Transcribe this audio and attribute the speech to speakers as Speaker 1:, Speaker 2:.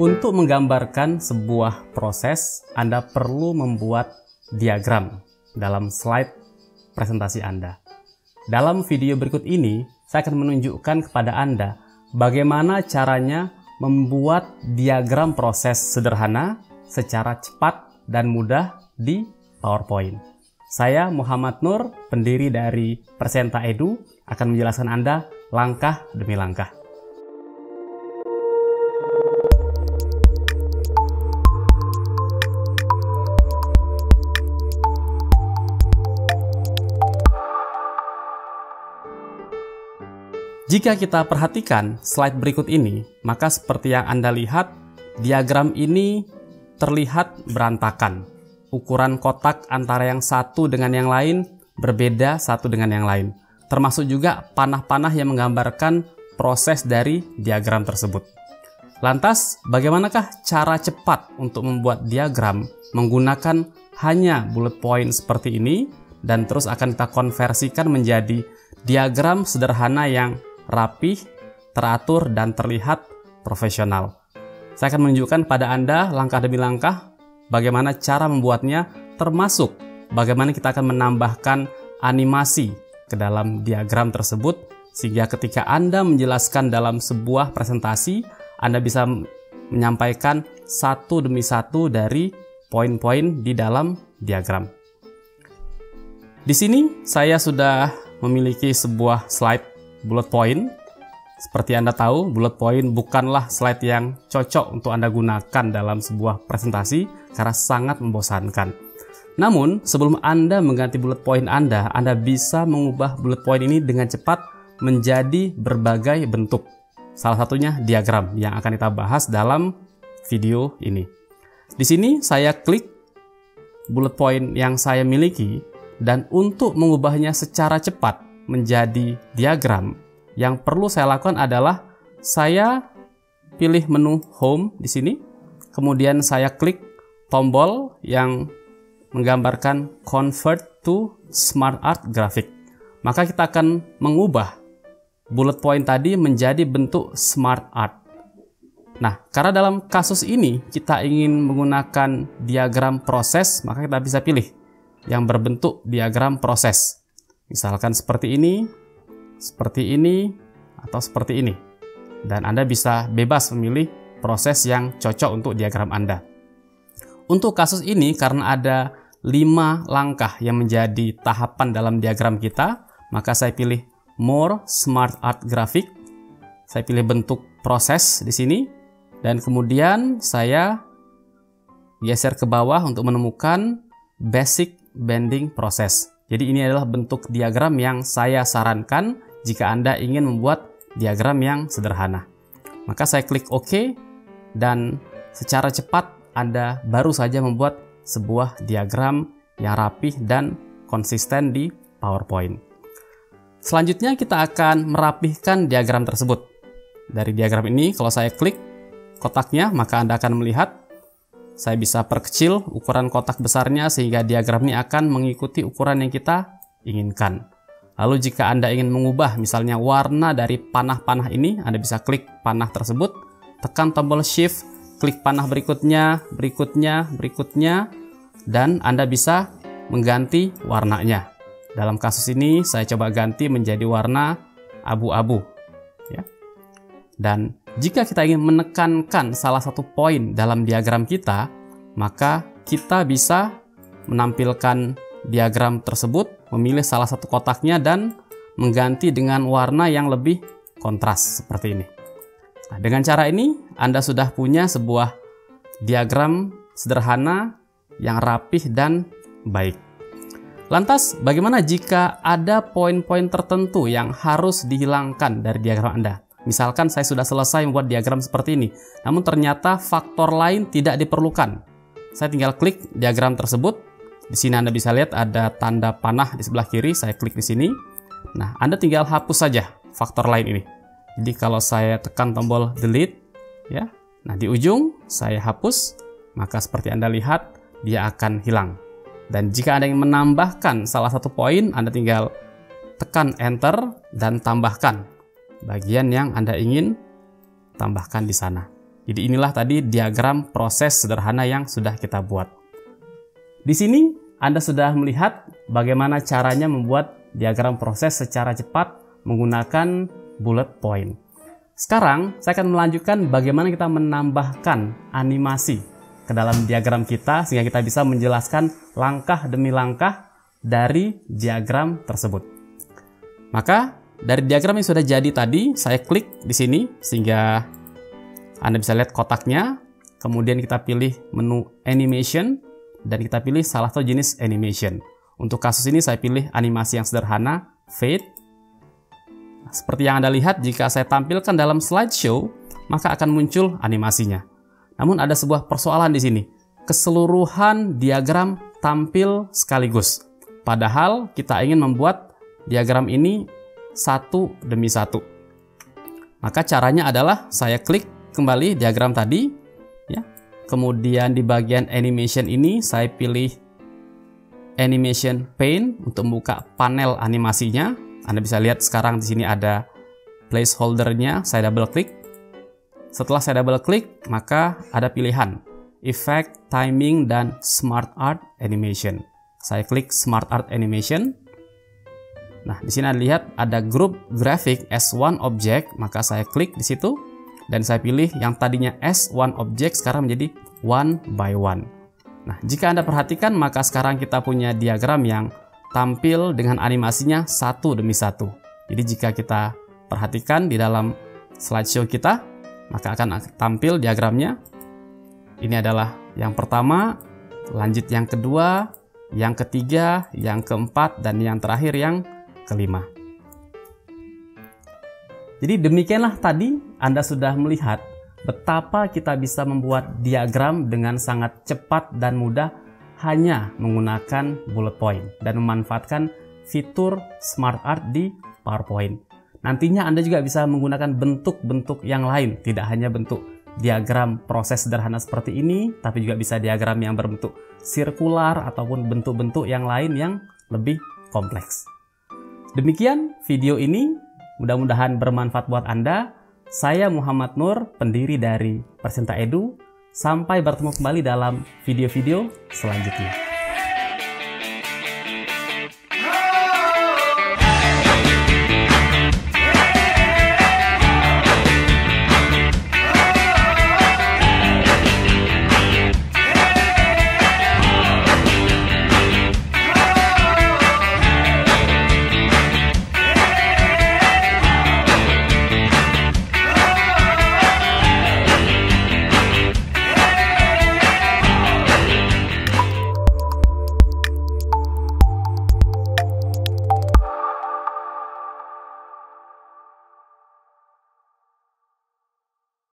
Speaker 1: Untuk menggambarkan sebuah proses, Anda perlu membuat diagram dalam slide presentasi Anda. Dalam video berikut ini, saya akan menunjukkan kepada Anda bagaimana caranya membuat diagram proses sederhana secara cepat dan mudah di PowerPoint. Saya Muhammad Nur, pendiri dari Persenta Edu, akan menjelaskan Anda langkah demi langkah. Jika kita perhatikan slide berikut ini, maka seperti yang Anda lihat, diagram ini terlihat berantakan. Ukuran kotak antara yang satu dengan yang lain berbeda satu dengan yang lain. Termasuk juga panah-panah yang menggambarkan proses dari diagram tersebut. Lantas, bagaimanakah cara cepat untuk membuat diagram menggunakan hanya bullet point seperti ini dan terus akan kita konversikan menjadi diagram sederhana yang rapih, teratur, dan terlihat profesional. Saya akan menunjukkan pada Anda langkah demi langkah bagaimana cara membuatnya, termasuk bagaimana kita akan menambahkan animasi ke dalam diagram tersebut, sehingga ketika Anda menjelaskan dalam sebuah presentasi, Anda bisa menyampaikan satu demi satu dari poin-poin di dalam diagram. Di sini saya sudah memiliki sebuah slide bullet point. Seperti Anda tahu, bullet point bukanlah slide yang cocok untuk Anda gunakan dalam sebuah presentasi karena sangat membosankan. Namun, sebelum Anda mengganti bullet point Anda bisa mengubah bullet point ini dengan cepat menjadi berbagai bentuk. Salah satunya diagram yang akan kita bahas dalam video ini. Di sini saya klik bullet point yang saya miliki, dan untuk mengubahnya secara cepat menjadi diagram, yang perlu saya lakukan adalah saya pilih menu Home di sini, kemudian saya klik tombol yang menggambarkan Convert to Smart Art Graphic. Maka kita akan mengubah bullet point tadi menjadi bentuk Smart Art. Nah, karena dalam kasus ini kita ingin menggunakan diagram proses, maka kita bisa pilih yang berbentuk diagram proses. Misalkan seperti ini, atau seperti ini. Dan Anda bisa bebas memilih proses yang cocok untuk diagram Anda. Untuk kasus ini, karena ada 5 langkah yang menjadi tahapan dalam diagram kita, maka saya pilih More Smart Art Graphic. Saya pilih bentuk proses di sini, dan kemudian saya geser ke bawah untuk menemukan Basic Bending Process. Jadi ini adalah bentuk diagram yang saya sarankan jika Anda ingin membuat diagram yang sederhana. Maka saya klik OK, dan secara cepat Anda baru saja membuat sebuah diagram yang rapih dan konsisten di PowerPoint. Selanjutnya kita akan merapihkan diagram tersebut. Dari diagram ini, kalau saya klik kotaknya, maka Anda akan melihat saya bisa perkecil ukuran kotak besarnya sehingga diagram ini akan mengikuti ukuran yang kita inginkan. Lalu jika Anda ingin mengubah misalnya warna dari panah-panah ini, Anda bisa klik panah tersebut, tekan tombol Shift, klik panah berikutnya, dan Anda bisa mengganti warnanya. Dalam kasus ini saya coba ganti menjadi warna abu-abu. Ya. Dan jika kita ingin menekankan salah satu poin dalam diagram kita, maka kita bisa menampilkan diagram tersebut, memilih salah satu kotaknya dan mengganti dengan warna yang lebih kontras seperti ini. Nah, dengan cara ini Anda sudah punya sebuah diagram sederhana yang rapih dan baik. Lantas, bagaimana jika ada poin-poin tertentu yang harus dihilangkan dari diagram Anda? Misalkan saya sudah selesai membuat diagram seperti ini, namun ternyata faktor lain tidak diperlukan. Saya tinggal klik diagram tersebut. Di sini Anda bisa lihat ada tanda panah di sebelah kiri, saya klik di sini. Nah, Anda tinggal hapus saja faktor lain ini. Jadi kalau saya tekan tombol delete, ya, nah di ujung saya hapus, maka seperti Anda lihat dia akan hilang. Dan jika Anda ingin menambahkan salah satu poin, Anda tinggal tekan enter dan tambahkan bagian yang Anda ingin tambahkan di sana. Jadi inilah tadi diagram proses sederhana yang sudah kita buat. Di sini Anda sudah melihat bagaimana caranya membuat diagram proses secara cepat menggunakan bullet point. Sekarang saya akan melanjutkan bagaimana kita menambahkan animasi ke dalam diagram kita sehingga kita bisa menjelaskan langkah demi langkah dari diagram tersebut. Maka dari diagram yang sudah jadi tadi, saya klik di sini sehingga Anda bisa lihat kotaknya. Kemudian kita pilih menu animation dan kita pilih salah satu jenis animation. Untuk kasus ini saya pilih animasi yang sederhana, fade. Seperti yang Anda lihat, jika saya tampilkan dalam slideshow, maka akan muncul animasinya. Namun ada sebuah persoalan di sini. Keseluruhan diagram tampil sekaligus. Padahal kita ingin membuat diagram ini satu demi satu. Maka caranya adalah saya klik kembali diagram tadi, ya. Kemudian di bagian animation ini saya pilih animation pane untuk membuka panel animasinya. Anda bisa lihat sekarang di sini ada placeholder-nya. Saya double klik. Setelah saya double klik, maka ada pilihan effect, timing, dan smart art animation. Saya klik smart art animation. Nah, di sini Anda lihat ada group graphic as one object, maka saya klik di situ dan saya pilih yang tadinya as one object sekarang menjadi one by one. Nah, jika Anda perhatikan maka sekarang kita punya diagram yang tampil dengan animasinya satu demi satu. Jadi jika kita perhatikan di dalam slideshow kita, maka akan tampil diagramnya. Ini adalah yang pertama, lanjut yang kedua, yang ketiga, yang keempat, dan yang terakhir yang kelima. Jadi demikianlah tadi Anda sudah melihat betapa kita bisa membuat diagram dengan sangat cepat dan mudah hanya menggunakan bullet point dan memanfaatkan fitur Smart Art di PowerPoint. Nantinya Anda juga bisa menggunakan bentuk-bentuk yang lain, tidak hanya bentuk diagram proses sederhana seperti ini, tapi juga bisa diagram yang berbentuk sirkular ataupun bentuk-bentuk yang lain yang lebih kompleks. Demikian video ini, mudah-mudahan bermanfaat buat Anda. Saya Muhammad Nur, pendiri dari Persinta Edu. Sampai bertemu kembali dalam video-video selanjutnya.